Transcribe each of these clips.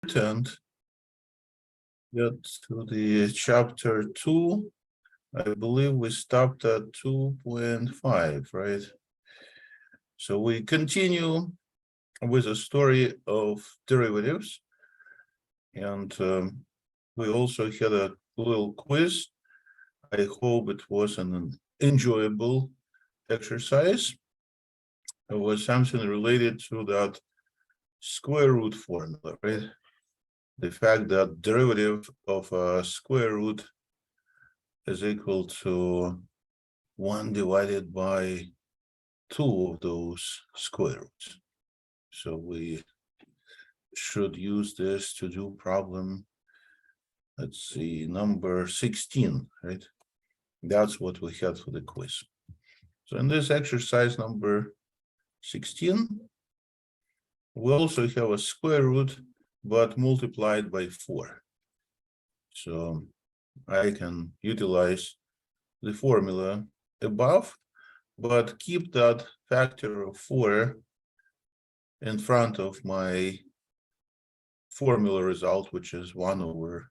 and get to the chapter 2. I believe we stopped at 2.5, right? So we continue with a story of derivatives, and we also had a little quiz. I hope it was an enjoyable exercise. It was something related to that square root formula, right? The fact that derivative of a square root is equal to 1 divided by 2 of those square roots. So we should use this to do problem, let's see, number 16, right? That's what we had for the quiz. So in this exercise number 16, we also have a square root, but multiplied by 4. So I can utilize the formula above, but keep that factor of 4 in front of my formula result, which is 1 over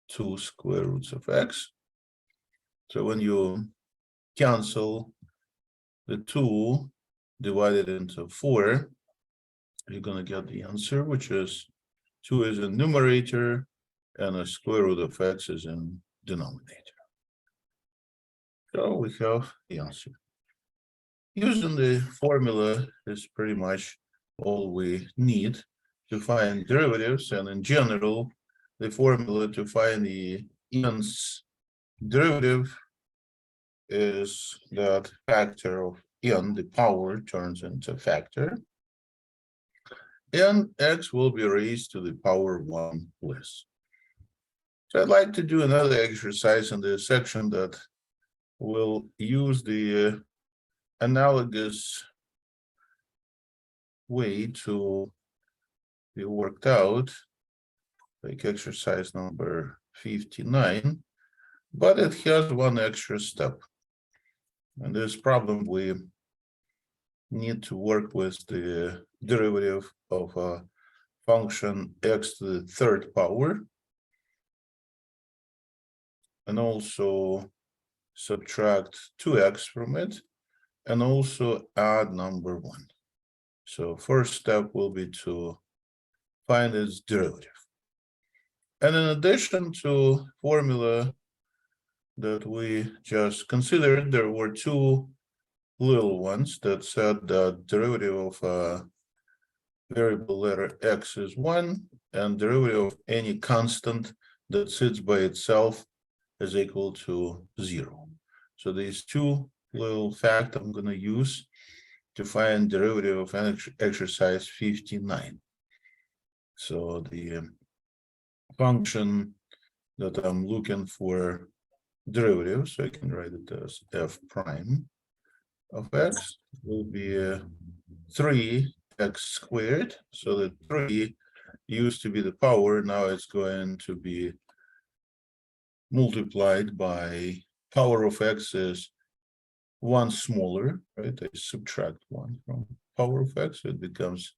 2 square roots of x. So when you cancel the 2 divided into 4, you're going to get the answer, which is 2 is in numerator and a square root of x is in denominator. So we have the answer. Using the formula is pretty much all we need to find derivatives, and in general, the formula to find the n's derivative is that factor of n, the power turns into factor, and x will be raised to the power 1 less. So I'd like to do another exercise in this section that will use the analogous way to be worked out, like exercise number 59, but it has one extra step. In this problem, we need to work with the derivative of a function x to the 3rd power, and also subtract 2x from it, and also add number 1. So first step will be to find its derivative. And in addition to formula that we just considered, there were 2 little ones that said that derivative of a variable letter x is 1, and derivative of any constant that sits by itself is equal to 0. So these 2 little facts I'm going to use to find derivative of exercise 59. So the function that I'm looking for derivative, so I can write it as f prime of x, will be 3x squared. So the 3 used to be the power, now it's going to be multiplied by power of x is 1 smaller, right? I subtract 1 from power of x, so it becomes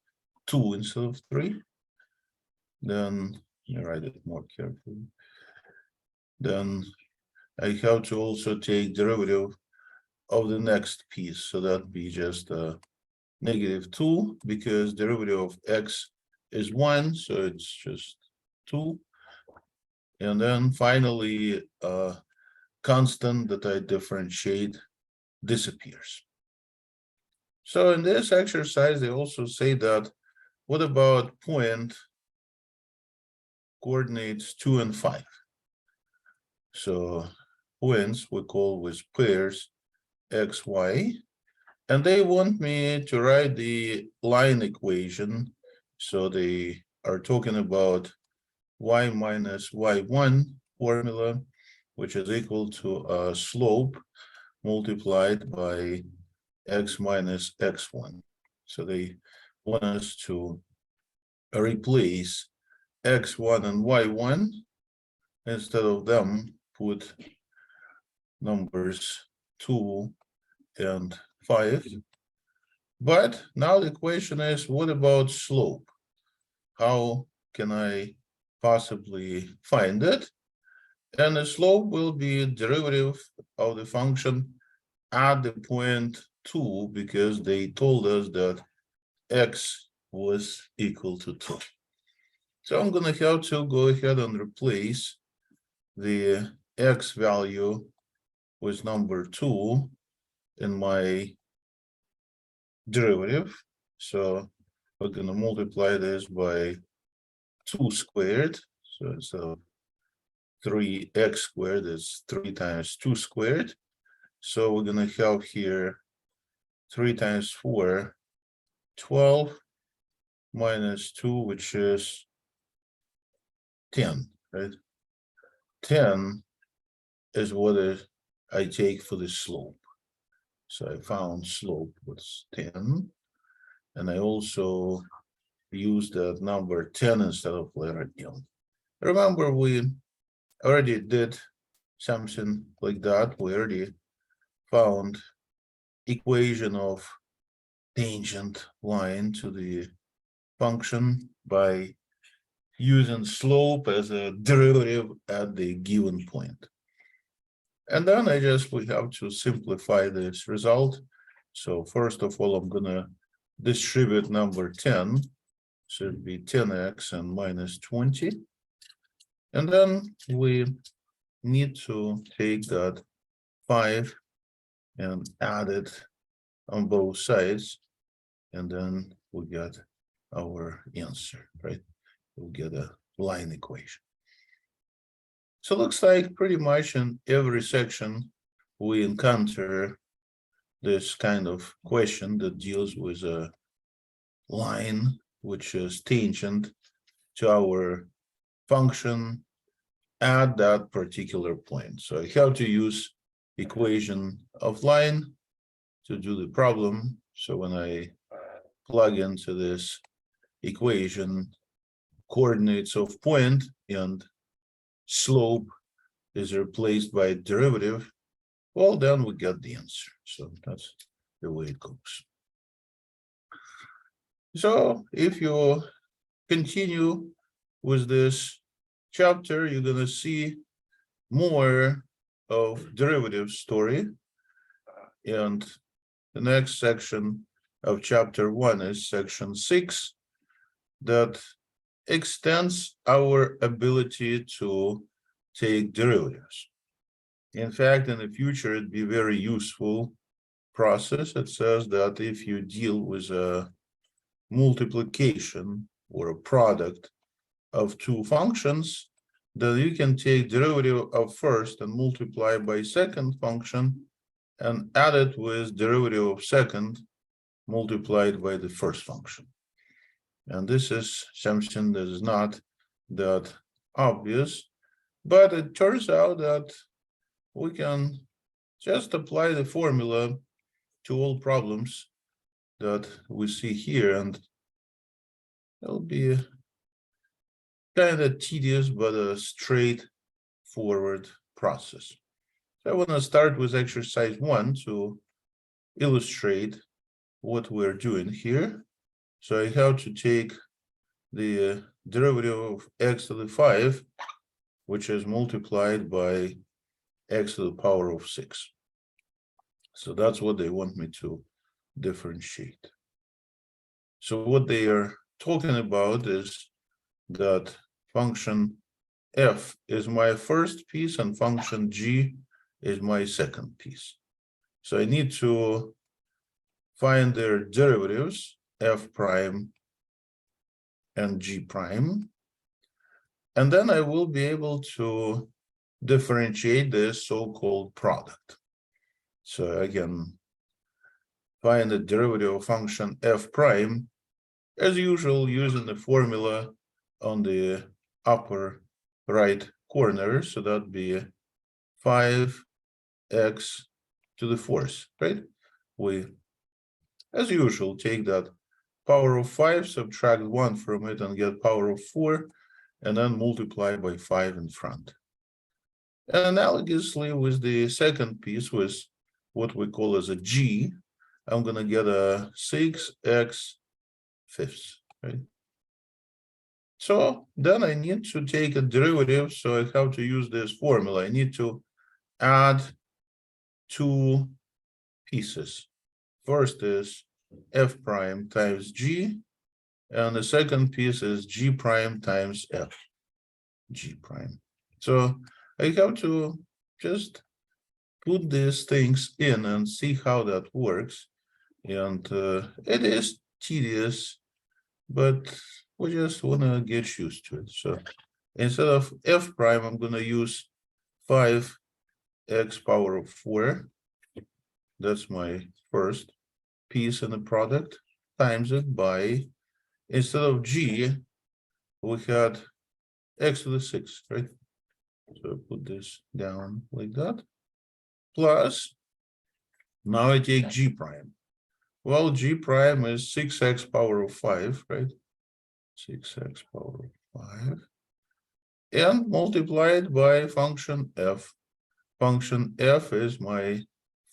2 instead of 3. Then I write it more carefully. Then I have to also take derivative of the next piece, so that'd be just -2, because derivative of x is 1, so it's just 2. And then finally, a constant that I differentiate disappears. So in this exercise, they also say that, what about point coordinates 2 and 5? So points we call with pairs x, y, and they want me to write the line equation. So they are talking about y minus y1 formula, which is equal to a slope multiplied by x minus x1. So they want us to replace x1 and y1. Instead of them, put numbers 2 and 5. But now the question is, what about slope? How can I possibly find it? And the slope will be derivative of the function at the point 2, because they told us that x was equal to 2. So I'm going to have to go ahead and replace the x value with number 2 in my derivative. So we're going to multiply this by 2 squared. So instead of 3x squared is 3 times 2 squared. So we're going to have here 3 times 4, 12, minus 2, which is 10, right? 10 is what I take for the slope. So I found slope was 10. And I also used that number 10 instead of letter L. Remember, we already did something like that. We already found equation of tangent line to the function by using slope as a derivative at the given point. And then we have to simplify this result. So first of all, I'm gonna distribute number 10. So it'd be 10x and minus 20. And then we need to take that 5 and add it on both sides. And then we get our answer, right? We'll get a line equation. So it looks like pretty much in every section we encounter this kind of question that deals with a line which is tangent to our function at that particular point. So I have to use equation of line to do the problem. So when I plug into this equation coordinates of point and slope is replaced by derivative, well, then we get the answer. So that's the way it goes. So if you continue with this chapter, you're going to see more of derivative story. And the next section of chapter 1 is section 6 that extends our ability to take derivatives. In fact, in the future, it'd be very useful process. It says that if you deal with a multiplication or a product of two functions, then you can take derivative of first and multiply by second function and add it with derivative of second multiplied by the first function. And this is something that is not that obvious, but it turns out that we can just apply the formula to all problems that we see here, and it'll be kind of tedious, but a straightforward process. So I want to start with exercise 1 to illustrate what we're doing here. So I have to take the derivative of x to the 5, which is multiplied by x to the power of 6. So that's what they want me to differentiate. So what they are talking about is that function f is my first piece and function g is my second piece. So I need to find their derivatives, f prime and g prime. And then I will be able to differentiate this so-called product. So I can find the derivative of function f prime, as usual, using the formula on the upper right corner. So that'd be 5x to the 4th, right? We, as usual, take that power of 5, subtract 1 from it, and get power of 4, and then multiply by 5 in front. And analogously with the second piece, with what we call as a g, I'm going to get a 6x fifths, right? So then I need to take a derivative, so I have to use this formula. I need to add two pieces. First is f prime times g, and the second piece is g prime times f, g prime. So I have to just put these things in and see how that works. And it is tedious, but we just want to get used to it. So instead of f prime, I'm going to use 5x power of 4. That's my first piece in the product, times it by, instead of g, we had x to the 6, right? So put this down like that. Plus, now I take g prime. Well, g prime is 6x power of 5, right? 6x power of 5. And multiplied by function f. Function f is my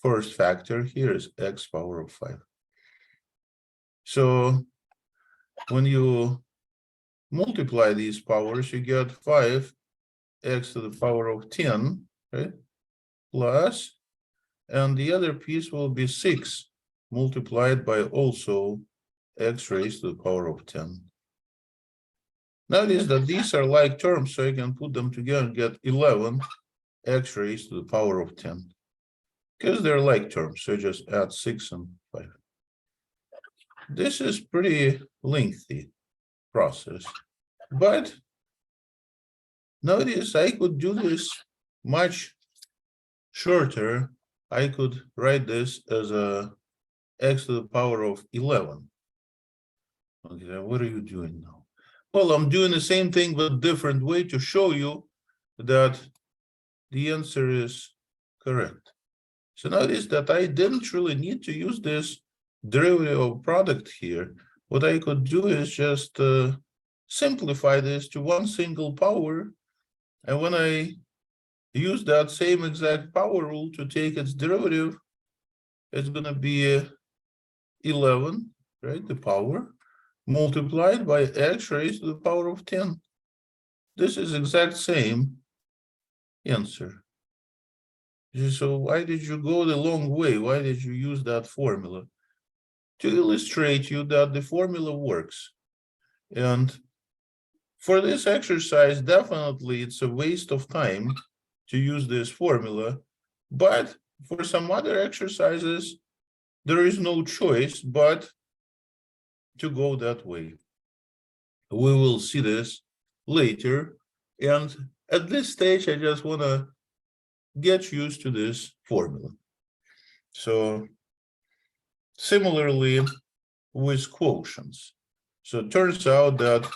first factor. Here is x power of 5. So when you multiply these powers, you get 5x to the power of 10, right? Plus, and the other piece will be 6 multiplied by also x raised to the power of 10. Notice that these are like terms, so I can put them together and get 11 x raised to the power of 10. Because they're like terms, so just add 6 and 5. This is pretty lengthy process, but notice I could do this much shorter. I could write this as a x to the power of 11. Okay, what are you doing now? Well, I'm doing the same thing but different way to show you that the answer is correct. So notice that I didn't really need to use this derivative of product here. What I could do is just simplify this to one single power. And when I use that same exact power rule to take its derivative, it's going to be 11, right? The power multiplied by x raised to the power of 10. This is exact same answer. So why did you go the long way? Why did you use that formula? To illustrate you that the formula works. And for this exercise, definitely it's a waste of time to use this formula. But for some other exercises, there is no choice but to go that way. We will see this later. And at this stage, I just want to get used to this formula. So similarly with quotients. So it turns out that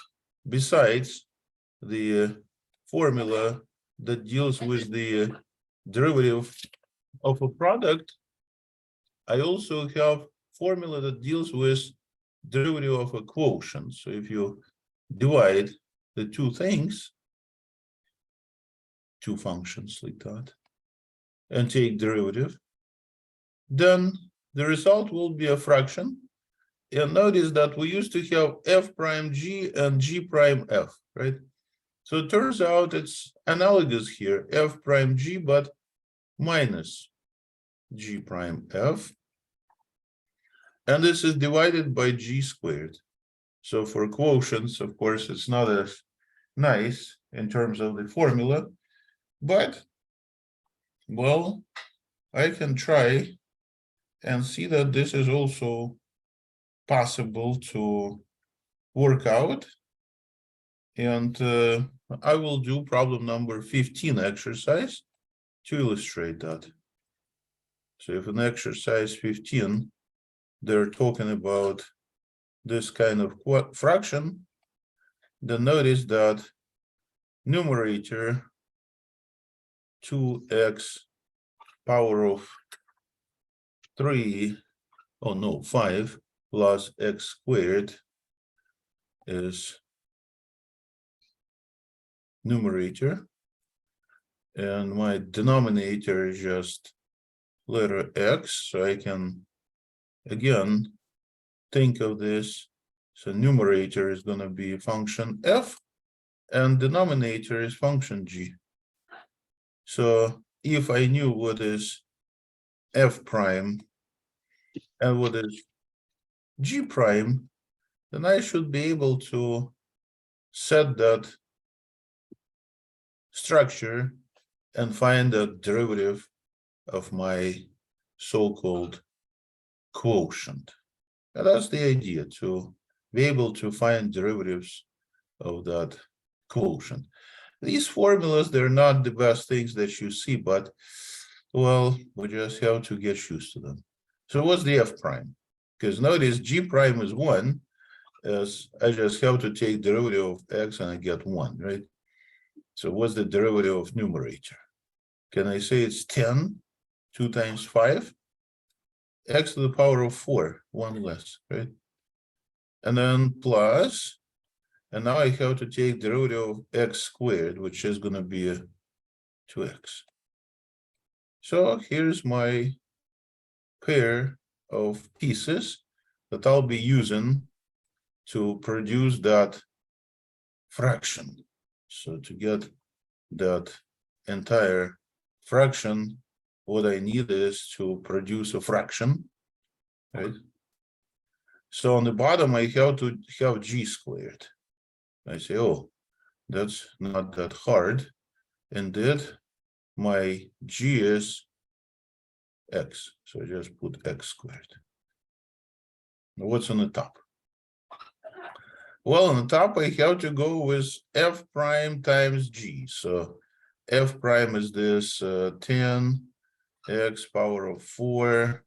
besides the formula that deals with the derivative of a product, I also have formula that deals with derivative of a quotient. So if you divide the two things, two functions like that, and take derivative, then the result will be a fraction. And notice that we used to have f prime g and g prime f, right? So it turns out it's analogous here, f prime g, but minus g prime f. And this is divided by g squared. So for quotients, of course, it's not as nice in terms of the formula, but, well, I can try and see that this is also possible to work out. And I will do problem number 15 exercise to illustrate that. So if in exercise 15, they're talking about this kind of fraction, then notice that numerator 2x power of 3, oh no, 5 plus x squared is numerator. And my denominator is just letter x, so I can, again, think of this. So numerator is going to be function f, and denominator is function g. So if I knew what is f prime and what is g prime, then I should be able to set that structure and find the derivative of my so-called quotient. And that's the idea, to be able to find derivatives of that quotient. These formulas, they're not the best things that you see, but, well, we just have to get used to them. So what's the f prime? Because notice g prime is 1, as I just have to take derivative of x and I get 1, right? So what's the derivative of numerator? Can I say it's 10, 2 times 5? X to the power of 4, 1 less, right? And then plus, and now I have to take derivative of x squared, which is going to be a 2x. So here's my pair of pieces that I'll be using to produce that fraction. So to get that entire fraction, what I need is to produce a fraction, right? So on the bottom, I have to have g squared. I say, oh, that's not that hard. Indeed, my g is x. So I just put x squared. Now what's on the top? Well, on the top, I have to go with f prime times g. So f prime is this 10 x power of 4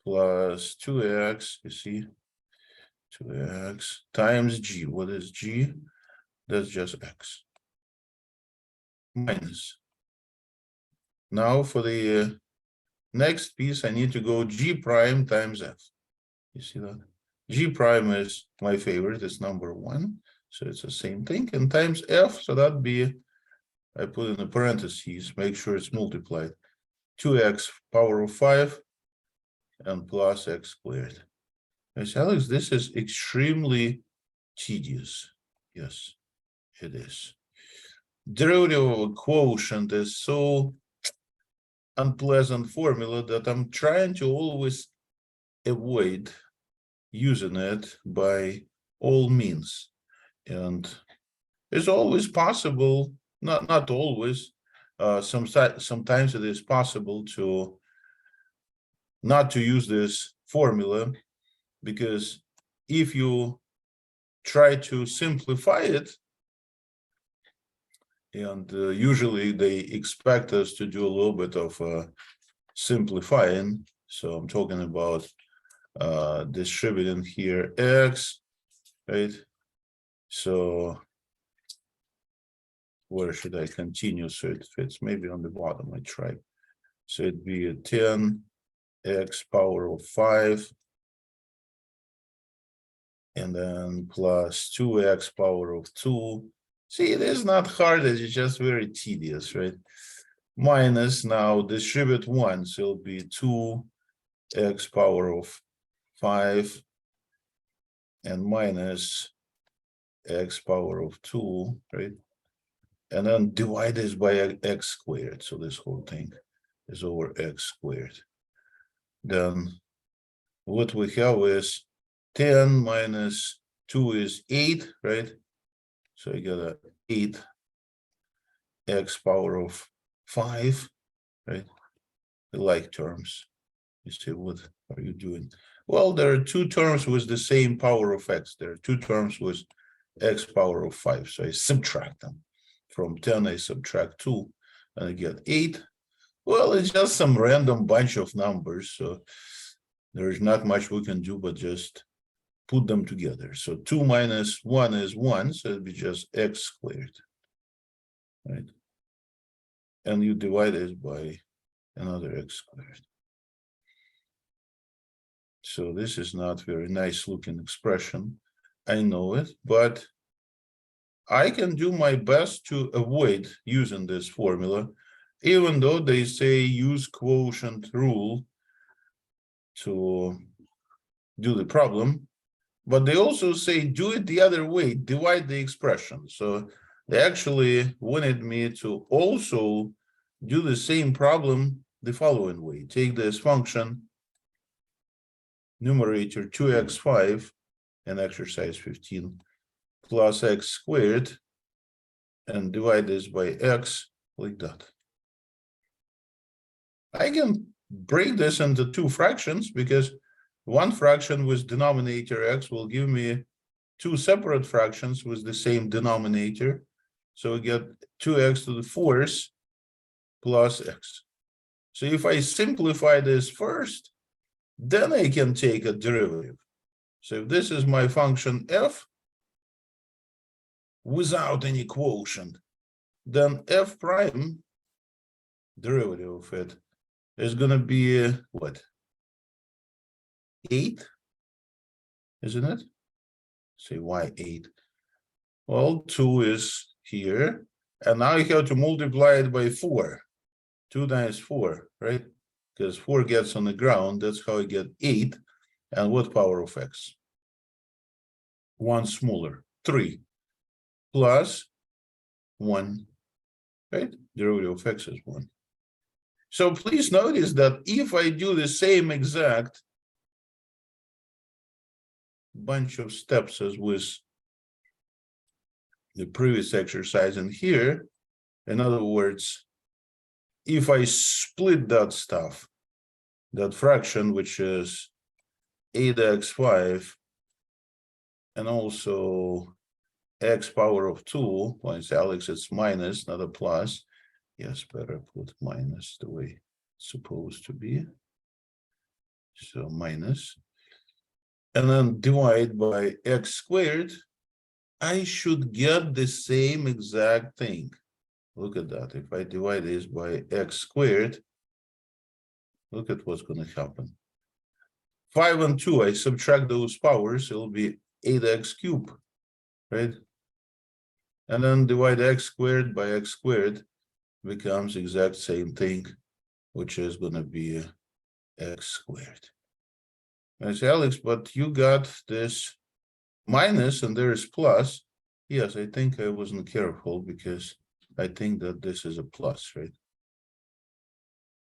plus 2x, you see, 2x times g. What is g? That's just x. Minus. Now for the next piece, I need to go g prime times f. You see that? G prime is my favorite, it's number 1. So it's the same thing. And times f, so that'd be, I put in the parentheses, make sure it's multiplied. 2x power of 5 and plus x squared. I say, Alex, this is extremely tedious. Yes, it is. Derivative of a quotient is so unpleasant formula that I'm trying to always avoid using it by all means. And it's always possible, not always, sometimes it is possible to not to use this formula, because if you try to simplify it, and usually they expect us to do a little bit of simplifying. So I'm talking about distributing here x, right? So where should I continue so it fits? Maybe on the bottom I try. So it'd be a 10 x power of 5 and then plus 2x power of 2. See, it is not hard, it's just very tedious, right? Minus, now distribute 1, so it'll be 2x power of 5 and minus x power of 2, right? And then divide this by x squared, so this whole thing is over x squared. Then what we have is 10 minus 2 is 8, right? So I get a 8 x power of 5, right? The like terms. You say, what are you doing? Well, there are 2 terms with the same power of x. There are 2 terms with x power of 5. So I subtract them. From 10, I subtract 2, and I get 8. Well, it's just some random bunch of numbers. So there's not much we can do but just put them together. So 2 minus 1 is 1, so it'd be just x squared, right? And you divide it by another x squared. So this is not very nice looking expression. I know it, but I can do my best to avoid using this formula, even though they say use quotient rule to do the problem. But they also say, do it the other way, divide the expression. So they actually wanted me to also do the same problem the following way. Take this function, numerator 2x5 in exercise 15 plus x squared, and divide this by x like that. I can break this into two fractions because one fraction with denominator x will give me two separate fractions with the same denominator. So we get 2x to the fourth plus x. So if I simplify this first, then I can take a derivative. So if this is my function f without any quotient, then f prime, derivative of it, is going to be what? 8, isn't it? Say why 8? Well, 2 is here, and now you have to multiply it by 4. 2 times 4, right? Because 4 gets on the ground, that's how I get 8. And what power of x? 1 smaller, 3, plus 1, right? Derivative of x is 1. So please notice that if I do the same exact bunch of steps as with the previous exercise in here, in other words, if I split that stuff, that fraction, which is 8x5, and also x power of 2, well, it's Alex, it's minus, not a plus. Yes, better put minus the way it's supposed to be. So minus. And then divide by x squared, I should get the same exact thing. Look at that. If I divide this by x squared, look at what's going to happen. 5 and 2, I subtract those powers, it'll be 8x cubed, right? And then divide x squared by x squared becomes exact same thing, which is going to be x squared. I say, Alex, but you got this minus and there is plus. Yes, I think I wasn't careful because I think that this is a plus, right?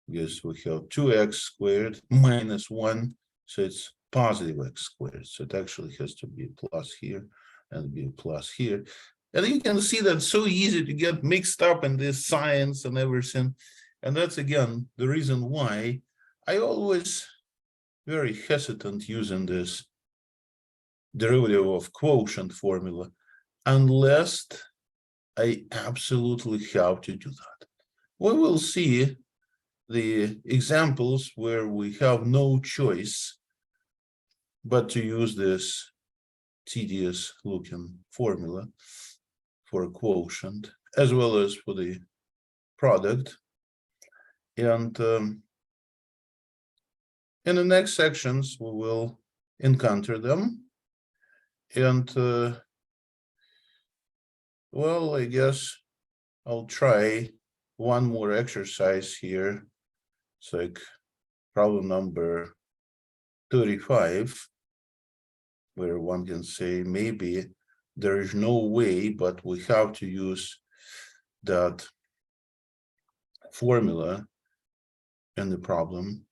Because we have 2x squared minus 1, so it's positive x squared. So it actually has to be a plus here and be a plus here. And you can see that it's so easy to get mixed up in this science and everything. And that's, again, the reason why I always very hesitant using this derivative of quotient formula, unless I absolutely have to do that. We will see the examples where we have no choice but to use this tedious looking formula for a quotient, as well as for the product. And in the next sections, we will encounter them. And well, I guess I'll try one more exercise here. It's like problem number 35, where one can say maybe there is no way, but we have to use that formula in the problem.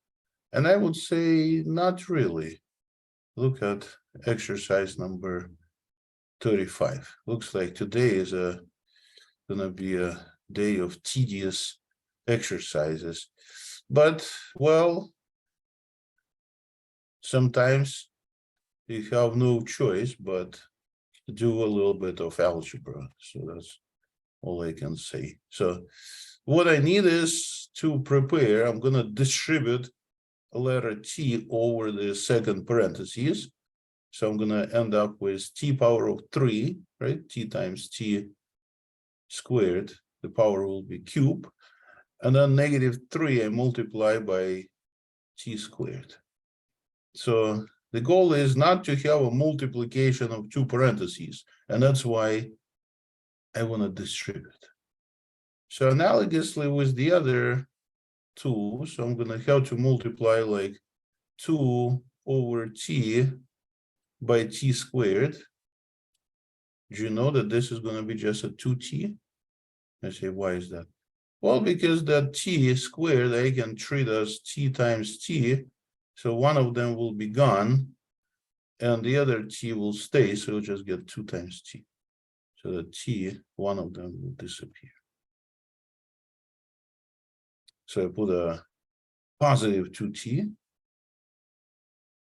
And I would say not really. Look at exercise number 35. Looks like today is gonna be a day of tedious exercises. But, well, sometimes you have no choice but to do a little bit of algebra. So that's all I can say. So what I need is to prepare, I'm gonna distribute a letter t over the second parentheses. So I'm gonna end up with t power of 3, right? T times t squared, the power will be cube. And then -3 I multiply by t squared. So the goal is not to have a multiplication of two parentheses, and that's why I want to distribute. So analogously with the other two, so I'm going to have to multiply like 2 over t by t squared. Do you know that this is going to be just a 2t? I say, why is that? Well, because that t squared, I can treat as t times t. So one of them will be gone and the other t will stay. So you'll just get 2 times t. So the t, one of them will disappear. So I put a positive 2t.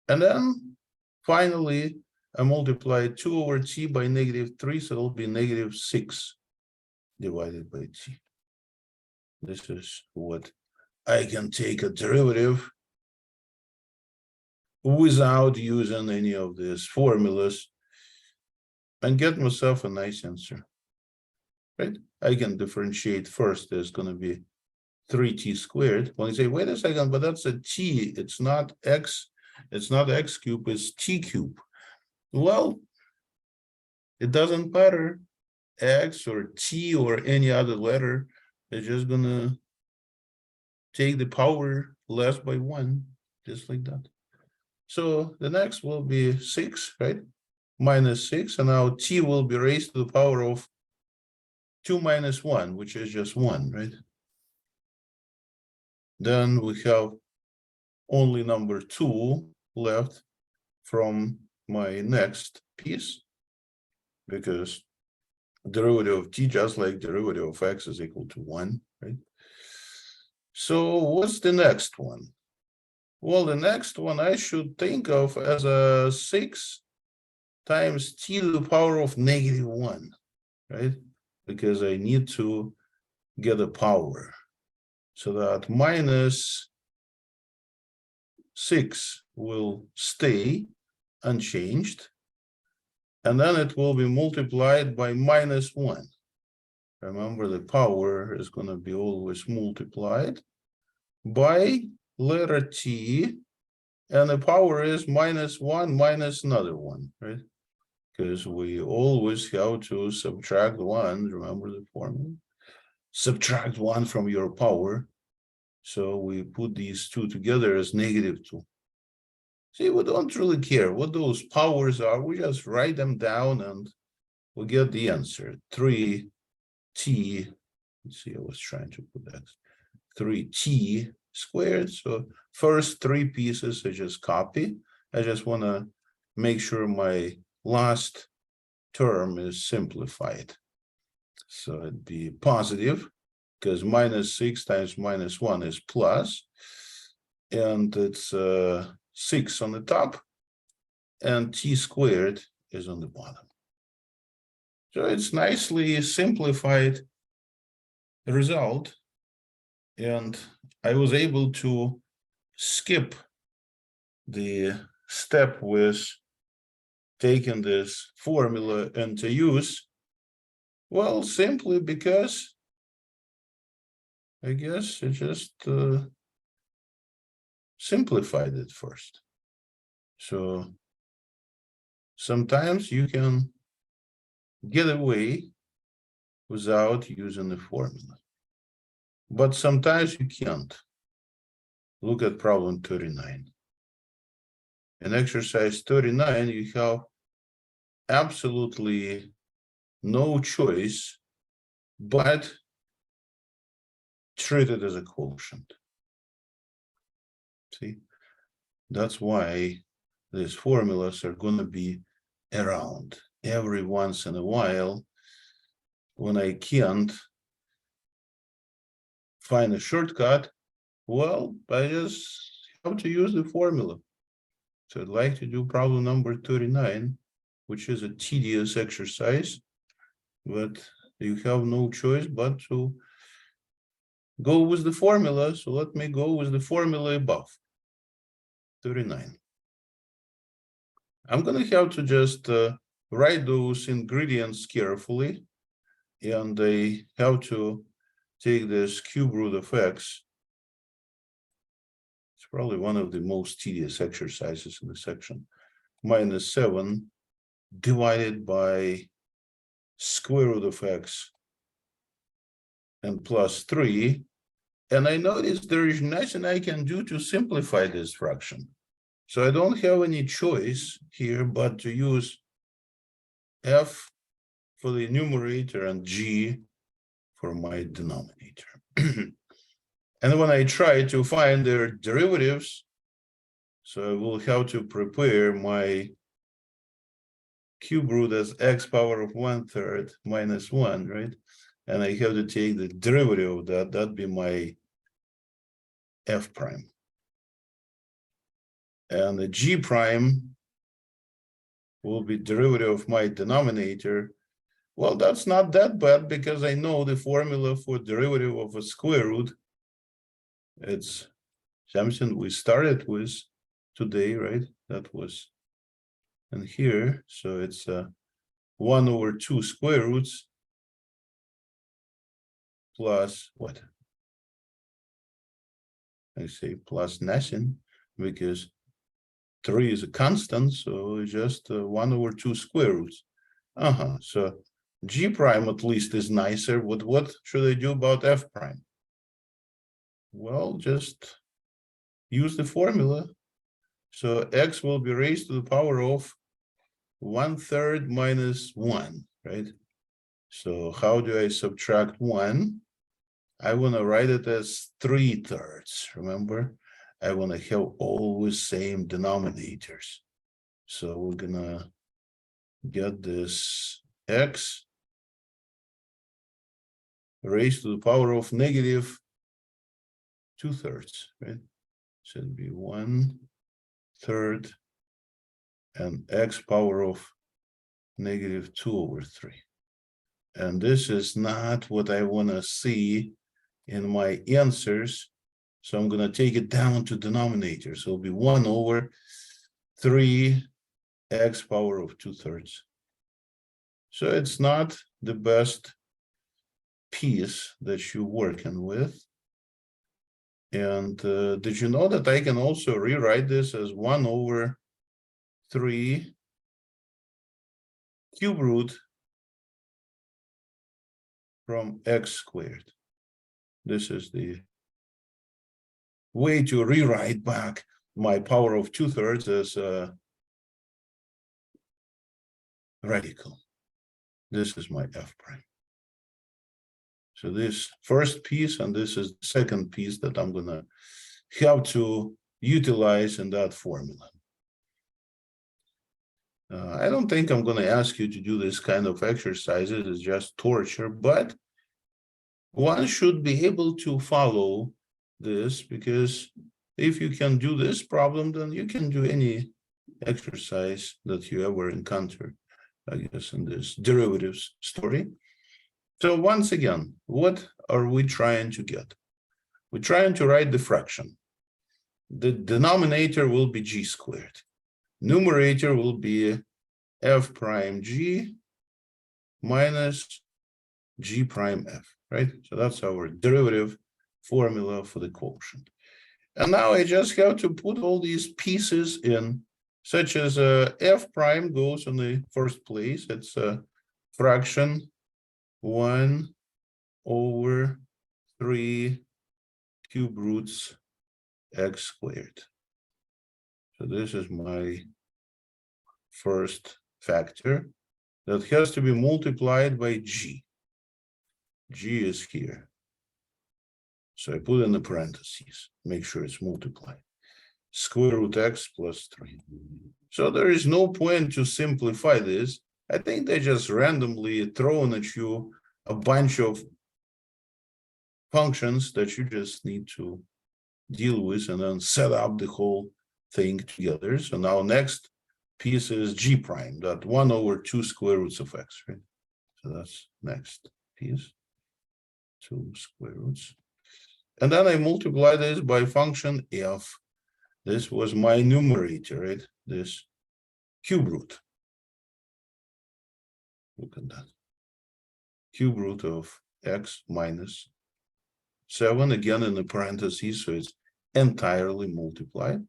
And then finally, I multiply 2 over t by -3. So it'll be -6 divided by t. This is what I can take a derivative without using any of these formulas and get myself a nice answer, right? I can differentiate first. There's going to be 3t squared. When you say, wait a second, but that's a t, it's not x cubed, it's t cubed. Well, it doesn't matter, x or t or any other letter, it's just going to take the power less by 1, just like that. So the next will be 6, right? -6, and now t will be raised to the power of 2 minus 1, which is just 1, right? Then we have only number 2 left from my next piece, because derivative of t, just like derivative of x, is equal to 1, right? So what's the next one? Well, the next one I should think of as a 6 times t to the power of -1, right? Because I need to get a power. So that -6 will stay unchanged. And then it will be multiplied by -1. Remember, the power is going to be always multiplied by letter t. And the power is -1 minus another 1, right? Because we always have to subtract 1. Remember the formula? Subtract 1 from your power. So we put these two together as -2. See, we don't really care what those powers are. We just write them down and we get the answer. 3t, let's see, I was trying to put that, 3t squared. So first 3 pieces I just copy. I just want to make sure my last term is simplified. So it'd be positive, because -6 times -1 is plus, and it's 6 on the top, and t squared is on the bottom. So it's nicely simplified result, and I was able to skip the step with taking this formula into use. Well, simply because I guess it just simplified it first. So sometimes you can get away without using the formula, but sometimes you can't. Look at problem 39. In exercise 39, you have absolutely no choice but treat it as a quotient. See, that's why these formulas are going to be around every once in a while. When I can't find a shortcut, well, I just have to use the formula. So I'd like to do problem number 39, which is a tedious exercise, but you have no choice but to go with the formula. So let me go with the formula above. 39. I'm going to have to just write those ingredients carefully, and I have to take this cube root of x. It's probably one of the most tedious exercises in the section. -7 divided by square root of x and +3. And I notice there is nothing I can do to simplify this fraction. So I don't have any choice here but to use f for the numerator and g for my denominator. And when I try to find their derivatives, so I will have to prepare my cube root as x power of 1/3 minus 1, right? And I have to take the derivative of that. That'd be my f prime. And the g prime will be derivative of my denominator. Well, that's not that bad because I know the formula for derivative of a square root. It's something we started with today, right? That was in here. So it's 1/2 square roots plus what? I say plus nothing because 3 is a constant, so it's just 1/2 square roots. So g prime at least is nicer. What should I do about f prime? Well, just use the formula. So x will be raised to the power of 1/3 minus 1, right? So how do I subtract 1? I want to write it as 3/3. Remember, I want to have always same denominators. So we're gonna get this x raised to the power of negative 2/3, right? So it'd be 1/3 and x power of negative 2/3. And this is not what I want to see in my answers. So I'm going to take it down to denominator. So it'll be 1/3 x power of 2/3. So it's not the best piece that you're working with. And did you know that I can also rewrite this as 1/3 cube root from x squared? This is the way to rewrite back my power of 2/3 as a radical. This is my f prime. So this first piece and this is the second piece that I'm going to have to utilize in that formula. I don't think I'm going to ask you to do this kind of exercises. It's just torture, but one should be able to follow this because if you can do this problem, then you can do any exercise that you ever encounter, I guess, in this derivatives story. So once again, what are we trying to get? We're trying to write the fraction. The denominator will be g squared. Numerator will be f prime g minus g prime f, right? So that's our derivative formula for the quotient. And now I just have to put all these pieces in, such as f prime goes in the first place. It's a fraction 1/3 cube roots x squared. So this is my first factor that has to be multiplied by g. G is here. So I put in the parentheses, make sure it's multiplied. Square root x plus 3. So there is no point to simplify this. I think they just randomly thrown at you a bunch of functions that you just need to deal with and then set up the whole thing together. So now next piece is g prime, that 1/2 square roots of x, right? So that's next piece, 2 square roots. And then I multiply this by function f. This was my numerator, right? This cube root. Look at that. Cube root of x minus 7, again in the parentheses, so it's entirely multiplied.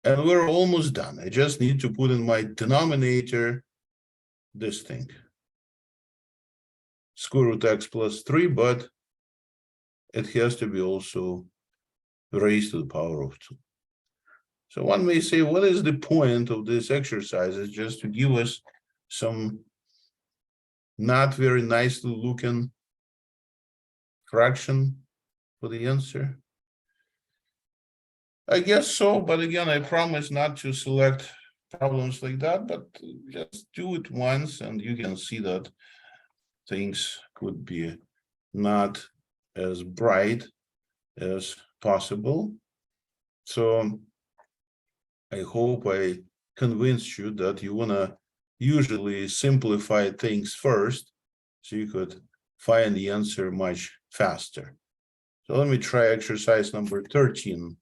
And we're almost done. I just need to put in my denominator this thing. Square root x plus 3, but it has to be also raised to the power of 2. So one may say, what is the point of this exercise? It's just to give us some not very nicely looking fraction for the answer. I guess so, but again, I promise not to select problems like that, but just do it once and you can see that things could be not as bright as possible. So I hope I convinced you that you want to usually simplify things first so you could find the answer much faster. So let me try exercise number 13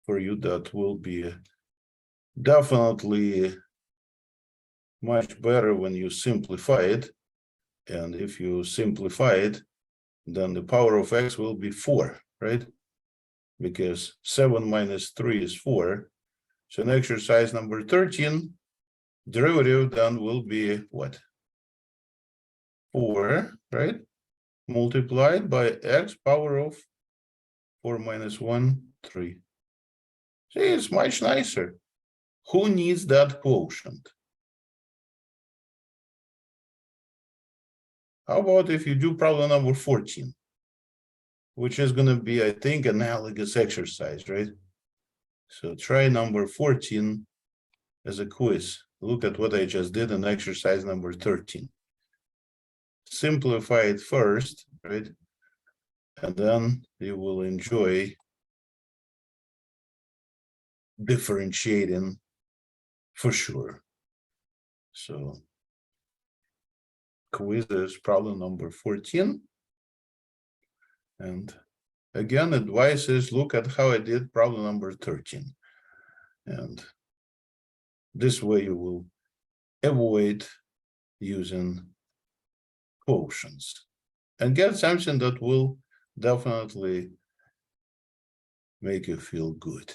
for you. That will be definitely much better when you simplify it. And if you simplify it, then the power of x will be 4, right? Because 7 minus 3 is 4. So in exercise number 13, derivative then will be what? 4, right? Multiplied by x power of 4 minus 1, 3. See, it's much nicer. Who needs that quotient? How about if you do problem number 14, which is going to be, I think, analogous exercise, right? So try number 14 as a quiz. Look at what I just did in exercise number 13. Simplify it first, right? And then you will enjoy differentiating for sure. So quiz is problem number 14. And again, advice is look at how I did problem number 13. And this way you will avoid using quotients and get something that will definitely make you feel good.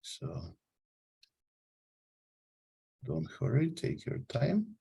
So don't hurry, take your time.